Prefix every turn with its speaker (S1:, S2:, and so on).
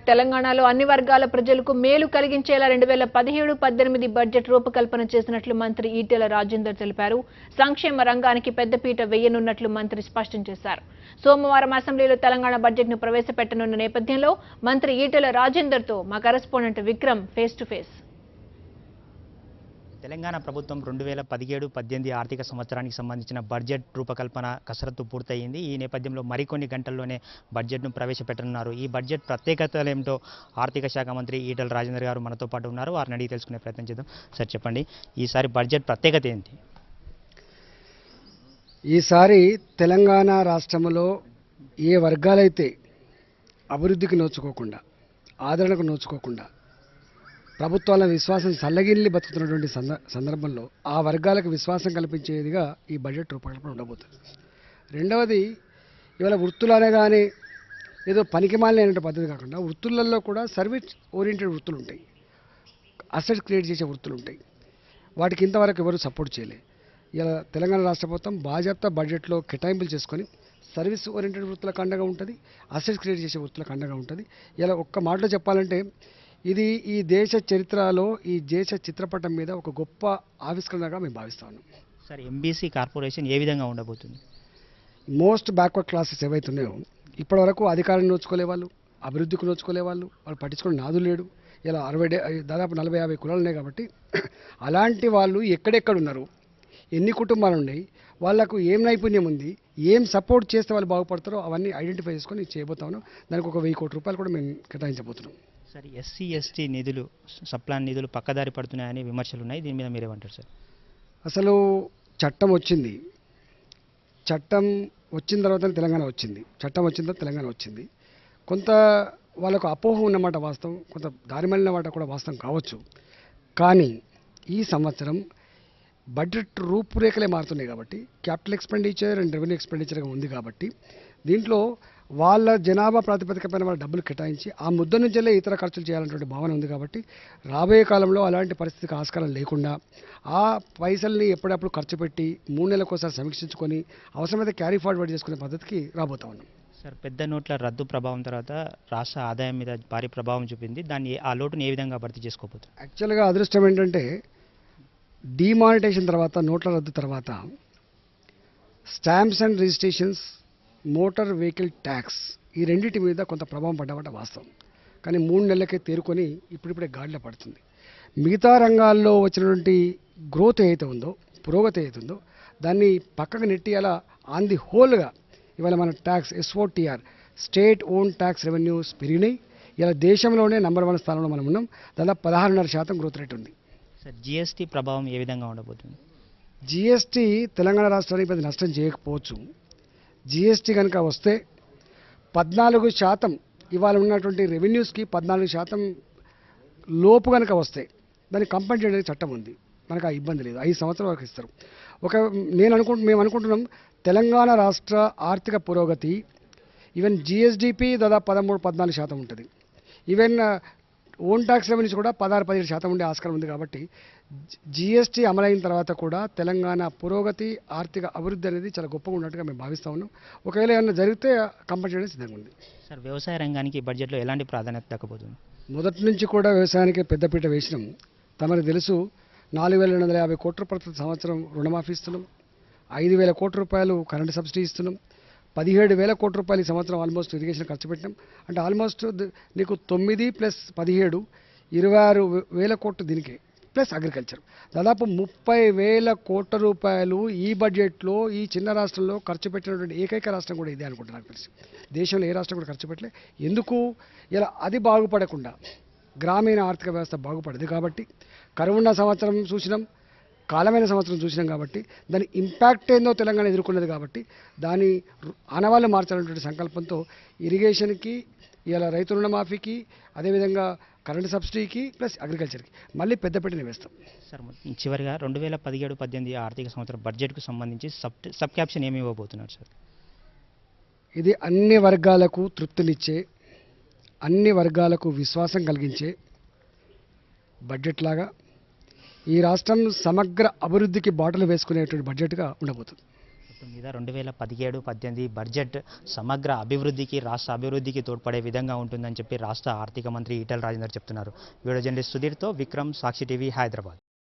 S1: తెలంగాణలో అన్ని వర్గాల ప్రజలకు మేలు కలిగించేలా 2017-18 బడ్జెట్ రూపకల్పన చేసినట్లు మంత్రి ఈటెల రాజేందర్ తెలిపారు. సంక్షేమ రంగానికి పెద్దపీట వేయనున్నట్లు మంత్రి స్పష్టం చేశారు. సోమవారం అసెంబ్లీలో తెలంగాణ బడ్జెట్ను ప్రవేశపెట్టనున్న నేపథ్యంలో మంత్రి ఈటెల రాజేందర్తో మా correspondent Vikram face to face.
S2: Telangana ప్రభుత్వం 2017-18 ఆర్థిక సంవత్సరానికి సంబంధించిన బడ్జెట్ రూపకల్పన కసరత్తు పూర్తయింది. ఈ నేపథ్యంలో మరికొన్ని గంటల్లోనే బడ్జెట్ను ప్రవేశపెట్టనున్నారు. ఈ బడ్జెట్ ప్రత్యేకతలు ఏమిటో ఆర్థిక శాఖ మంత్రి ఈటెల రాజేందర్ గారు మనతో పాటు ఉన్నారు. వారిని అడిగి తెలుసుకునే ప్రయత్నం చేద్దాం. సార్ చెప్పండి, ఈసారి బడ్జెట్ ప్రత్యేకత ఏంటి?
S3: ఈసారి తెలంగాణ రాష్ట్రంలో ఏ వర్గాలైతే అభివృద్ధికి నోచుకోకుండా, ఆదరణకు నోచుకోకుండా ప్రభుత్వాల విశ్వాసం చల్లగిల్లి బతుకుతున్నటువంటి సందర్భంలో ఆ వర్గాలకు విశ్వాసం కల్పించేదిగా ఈ బడ్జెట్ రూపకల్పన ఉండబోతుంది. రెండవది, ఇవాళ వృత్తులు అనగానే ఏదో పనికిమాలిన పద్ధతి కాకుండా వృత్తులలో కూడా సర్వీస్ ఓరియంటెడ్ వృత్తులు ఉంటాయి, అసెట్స్ క్రియేట్ చేసే వృత్తులు ఉంటాయి. వాటికి ఇంతవరకు ఎవరు సపోర్ట్ చేయలే. ఇలా తెలంగాణ రాష్ట్ర ప్రభుత్వం బాధ్యత బడ్జెట్లో కేటాయింపులు చేసుకొని సర్వీస్ ఓరియంటెడ్ వృత్తులకు అండగా ఉంటుంది, అసెట్స్ క్రియేట్ చేసే వృత్తులకు అండగా ఉంటుంది. ఇలా ఒక్క మాటలో చెప్పాలంటే ఇది ఈ దేశ చరిత్రలో, ఈ దేశ చిత్రపటం మీద ఒక గొప్ప ఆవిష్కరణగా మేము భావిస్తాను.
S2: సార్, ఎంబీసీ కార్పొరేషన్ ఏ విధంగా ఉండబోతుంది?
S3: మోస్ట్ బ్యాక్వర్డ్ క్లాసెస్ ఏవైతున్నాయో ఇప్పటివరకు అధికారాన్ని నోచుకోలే వాళ్ళు, అభివృద్ధికి నోచుకోలే వాళ్ళు పట్టించుకునే నాదు లేడు. ఇలా దాదాపు 40-50 కులాలు ఉన్నాయి కాబట్టి అలాంటి వాళ్ళు ఎక్కడెక్కడ ఉన్నారు, ఎన్ని కుటుంబాలు ఉన్నాయి, వాళ్ళకు ఏం నైపుణ్యం ఉంది, ఏం సపోర్ట్ చేస్తే వాళ్ళు బాగుపడతారో అవన్నీ ఐడెంటిఫై చేసుకొని చేయబోతాను. దానికి ఒక 1000 కోట్ల రూపాయలు కూడా మేము కేటాయించబోతున్నాం.
S2: సార్, ఎస్సీ/ఎస్టీ నిధులు, సప్లాన్ నిధులు పక్కదారి పడుతున్నాయని విమర్శలు ఉన్నాయి. దీని మీద మీరేమంటారు సార్?
S3: అసలు చట్టం వచ్చింది, చట్టం వచ్చిన తర్వాత తెలంగాణ వచ్చింది, చట్టం వచ్చిన తర్వాత తెలంగాణ వచ్చింది. కొంత వాళ్ళకు అపోహ ఉన్నమాట వాస్తవం, కొంత దారిమళ్ళిన మాట కూడా వాస్తవం కావచ్చు. కానీ ఈ సంవత్సరం బడ్జెట్ రూపురేఖలే మారుతున్నాయి కాబట్టి, క్యాపిటల్ ఎక్స్పెండిచర్ అండ్ రెవెన్యూ ఎక్స్పెండిచర్గా ఉంది కాబట్టి దీంట్లో వాళ్ళ జనాభా ప్రాతిపదికపైన వాళ్ళ డబ్బులు కేటాయించి ఆ ముద్ద నుంచెల్లే ఇతర ఖర్చులు చేయాలన్నటువంటి భావన ఉంది కాబట్టి రాబోయే కాలంలో అలాంటి పరిస్థితికి ఆస్కారం లేకుండా ఆ పైసల్ని ఎప్పుడప్పుడు ఖర్చు పెట్టి 3 నెలలకోసారి సమీక్షించుకొని అవసరమైతే క్యారీ ఫార్వర్డ్ చేసుకునే పద్ధతికి రాబోతా ఉన్నాం.
S2: సార్, పెద్ద నోట్ల రద్దు ప్రభావం తర్వాత రాష్ట్ర ఆదాయం మీద భారీ ప్రభావం చూపింది. ఆ లోటును ఏ విధంగా భర్తీ చేసుకోబోతుంది?
S3: యాక్చువల్గా అదృష్టం ఏంటంటే డిమానిటైజేషన్ తర్వాత, నోట్ల రద్దు తర్వాత stamps and registrations, motor vehicle tax ఈ రెండింటి మీద కొంత ప్రభావం పడ్డమాట వాస్తవం. కానీ 3 నెలలకే తేరుకొని ఇప్పుడిప్పుడే గాడిలో పడుతుంది. మిగతా రంగాల్లో వచ్చినటువంటి గ్రోత్ ఏదైతే ఉందో, పురోగతి ఏదైతే ఉందో దాన్ని పక్కకు నెట్టి అలా ఆన్ ది హోల్గా ఇవాళ మన tax SOTR state own tax revenues పెరిగినాయి. ఇలా దేశంలోనే నెంబర్ 1 స్థానంలో మనం ఉన్నాం. దాదాపు 16.5% గ్రోత్ రేట్ ఉంది.
S2: సార్, జీఎస్టీ ప్రభావం ఏ విధంగా ఉండబోతుంది?
S3: జీఎస్టీ తెలంగాణ రాష్ట్రానికి పెద్ద నష్టం చేయకపోవచ్చు. జీఎస్టీ కనుక వస్తే 14% ఇవాళ ఉన్నటువంటి రెవెన్యూస్కి 14% లోపు కనుక వస్తే దాన్ని కంపెన్సేట్ చేయడానికి చట్టం ఉంది. మనకు ఆ ఇబ్బంది లేదు. 5 సంవత్సరాల వరకు ఇస్తారు. మేము అనుకుంటున్నాం తెలంగాణ రాష్ట్ర ఆర్థిక పురోగతి ఈవెన్ జిఎస్డిపి దాదాపు 13-14% ఉంటుంది. ఈవెన్ ఓన్ ట్యాక్స్ రెవెన్యూస్ కూడా 16-17% ఉండే ఆస్కారం ఉంది. కాబట్టి జీఎస్టీ అమలైన తర్వాత కూడా తెలంగాణ పురోగతి, ఆర్థిక అభివృద్ధి అనేది చాలా గొప్పగా ఉన్నట్టుగా మేము భావిస్తూ ఉన్నాం. ఒకవేళ ఏమైనా జరిగితే కంపెనీ చేయడం సిద్ధంగా ఉంది.
S2: సార్, వ్యవసాయ రంగానికి బడ్జెట్లో ఎలాంటి ప్రాధాన్యత దక్కబోతుంది?
S3: మొదటి నుంచి కూడా వ్యవసాయానికి పెద్దపీట వేసినాం. తమకు తెలుసు 4,250 కోట్ల రూపాయల ప్రతి సంవత్సరం రుణమాఫీ ఇస్తున్నాం, 5,000 కోట్ల రూపాయలు కరెంటు సబ్సిడీ ఇస్తున్నాం, 17,000 కోట్ల రూపాయలు ఈ సంవత్సరం ఆల్మోస్ట్ ఇరిగేషన్ ఖర్చు పెట్టినాం. అంటే ఆల్మోస్ట్ నీకు 9 + 17 26,000 కోట్లు దీనికే, ప్లస్ అగ్రికల్చర్ దాదాపు 30,000 కోట్ల రూపాయలు ఈ బడ్జెట్లో ఈ చిన్న రాష్ట్రంలో ఖర్చు పెట్టినటువంటి ఏకైక రాష్ట్రం కూడా ఇదే అనుకుంటున్నాను. నాకు తెలిసి దేశంలో ఏ రాష్ట్రం కూడా ఖర్చు పెట్టలే. ఎందుకు? ఇలా అది బాగుపడకుండా గ్రామీణ ఆర్థిక వ్యవస్థ బాగుపడదు కాబట్టి, కరువున్న సంవత్సరం చూసినాం, కాలమైన సంవత్సరం చూసినాం కాబట్టి దాని ఇంపాక్ట్ ఏందో తెలంగాణ ఎదుర్కొన్నది కాబట్టి దాని ఆనవాళ్ళు మార్చాలనేటువంటి సంకల్పంతో ఇరిగేషన్కి, ఇలా రైతు రుణమాఫీకి, అదేవిధంగా కరెంటు సబ్సిడీకి ప్లస్ అగ్రికల్చర్కి మళ్ళీ పెద్దపీటని వేస్తాం.
S2: సార్, చివరిగా 2017-18 ఆర్థిక సంవత్సరం బడ్జెట్కు సంబంధించి సబ్ క్యాప్షన్ ఏమి ఇవ్వబోతున్నారు సార్?
S3: ఇది అన్ని వర్గాలకు తృప్తినిచ్చే, అన్ని వర్గాలకు విశ్వాసం కలిగించే బడ్జెట్ లాగా ఈ రాష్ట్రం సమగ్ర అభివృద్ధికి బాటలు వేసుకునేటువంటి బడ్జెట్గా ఉండబోతుంది.
S2: మొత్తం మీద 2017-18 బడ్జెట్ సమగ్ర అభివృద్ధికి రాష్ట్ర అభివృద్ధికి తోడ్పడే విధంగా ఉంటుందని చెప్పి రాష్ట్ర ఆర్థిక మంత్రి ఈటెల రాజేందర్ చెప్తున్నారు. వీడియో జర్నలిస్ట్ సుధీర్తో విక్రమ్, సాక్షి టీవీ, హైదరాబాద్.